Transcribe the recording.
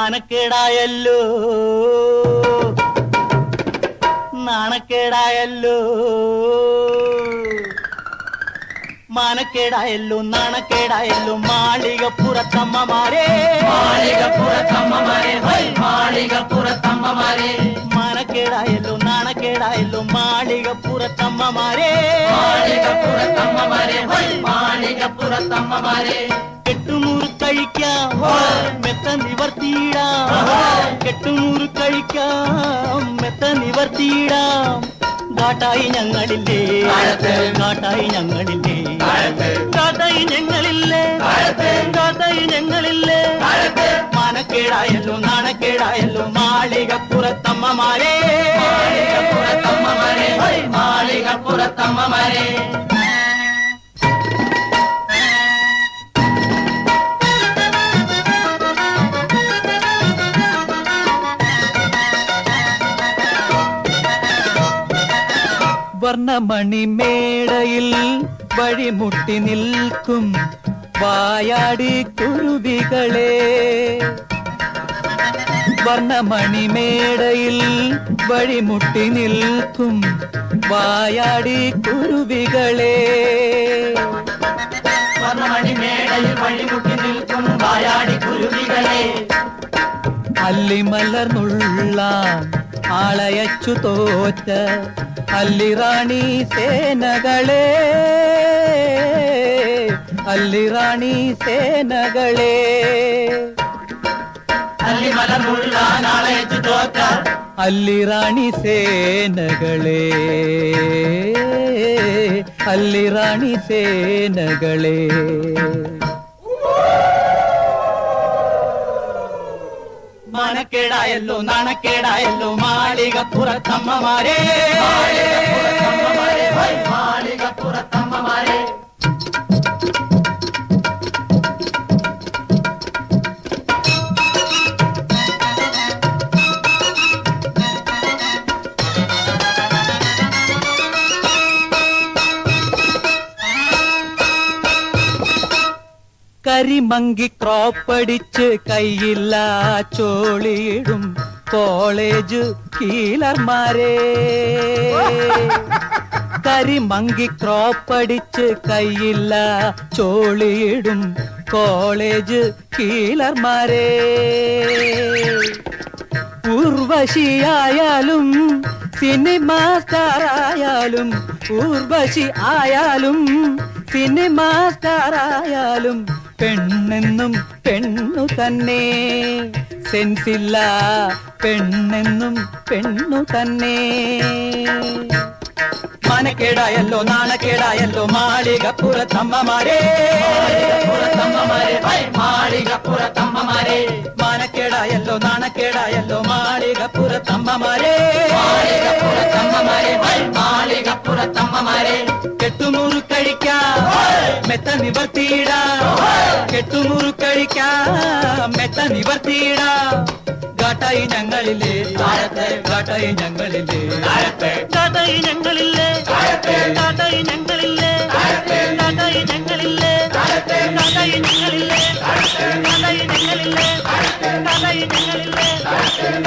മാനക്കേടായല്ലോ നാണക്കേടായല്ലോ മാനക്കേടായല്ലോ നാണക്കേടായല്ലോ മാളികപ്പുറത്തമ്മമാരെ മാളികപ്പുറത്തമ്മമാരെ മാളികപ്പുറത്തമ്മമാരെ മാനക്കേടായല്ലോ നാണക്കേടായല്ലോ മാളികപ്പുറത്തമ്മമാരെ മാളികപ്പുറത്തമ്മമാരെ മാളികപ്പുറത്തമ്മമാരെ കെട്ടുനൂറ് കഴിക്കാം മെത്ത നിവർത്തിയിടാം കെട്ടുനൂറ് കഴിക്കാം മെത്ത നിവർത്തിയിടാം കാട്ടായി ഞങ്ങളില്ലേ കാട്ടായി ഞങ്ങളില്ലേ കാട്ടായി ഞങ്ങളില്ലേ കാട്ടായി ഞങ്ങളില്ലേ മാനക്കേടായല്ലോ നാണക്കേടായല്ലോ മാളികപ്പുറത്തമ്മമാരെ മാളികപ്പുറത്തമ്മമാരെ മാളികപ്പുറത്തമ്മമാരെ വർണ്ണമണിമേടയിൽ വഴിമുട്ടി നിൽക്കും വായാടി കുരുവികളെ വർണ്ണമണിമേടയിൽ വഴിമുട്ടി നിൽക്കും വായാടി കുരുവികളെ വർണ്ണമണിമേടയിൽ വഴിമുട്ടി നിൽക്കും വായാടി കുരുവികളെ അല്ലിമലർന്നുള്ള ആളയച്ചു തോറ്റ അല്ലിറാണി സേനകളെ അല്ലിറാണി സേനകളെ അല്ലിമലർന്നുള്ള ആളയച്ചു തോറ്റ അല്ലിറാണി സേനകളെ അല്ലിറാണി സേനകളെ മാനക്കേടായല്ലോ നാണക്കേടായല്ലോ മാളികപ്പുറത്തമ്മമാരെ മാളികപ്പുറത്തമ്മമാരെ കരിമങ്കി ക്രോപ്പടിച്ച് കയ്യില്ല ചോളിയിടും കോളേജ് കീലർമാരെ കരിമങ്കി ക്രോപ്പടിച്ച് കയ്യില്ല ചോളിയിടും കോളേജ് കീലർമാരെ ഊർവശിയായാലും സിനിമാ സ്റ്റാറായാലും ഊർവശി ആയാലും സിനിമാ സ്റ്റാറായാലും പെണ്ണെന്നും പെണ്ണു തന്നെ സെൻസില്ല പെണ്ണെന്നും പെണ്ണു തന്നെ മാനക്കേടായല്ലോ നാണക്കേടായല്ലോ മാളികപ്പുറത്തമ്മമാരെ മാളികപ്പുറത്തമ്മമാരെ മാനക്കേടായല്ലോ നാണക്കേടായല്ലോ മാളികപ്പുറത്തമ്മമാരെ മാളികപ്പുറത്തമ്മമാരെ കെട്ടുനൂറ് കഴിക്കാം മെത്ത നിവർത്തിയിടാം കെട്ടുനൂറ് കഴിക്കാം മെത്ത നിവർത്തിയിടാം കാട്ടായി ഞങ്ങളില്ലേ കാട്ടായി ഞങ്ങളില്ലേ കാട്ടായി ഞങ്ങളില്ലേ കാട്ടായി ഞങ്ങളില്ലേ കാട്ടായി ഞങ്ങളില്ലേ കാട്ടായി ഞങ്ങളില്ലേ കാട്ടായി ഞങ്ങളില്ലേ കാട്ടായി ഞങ്ങളില്ലേ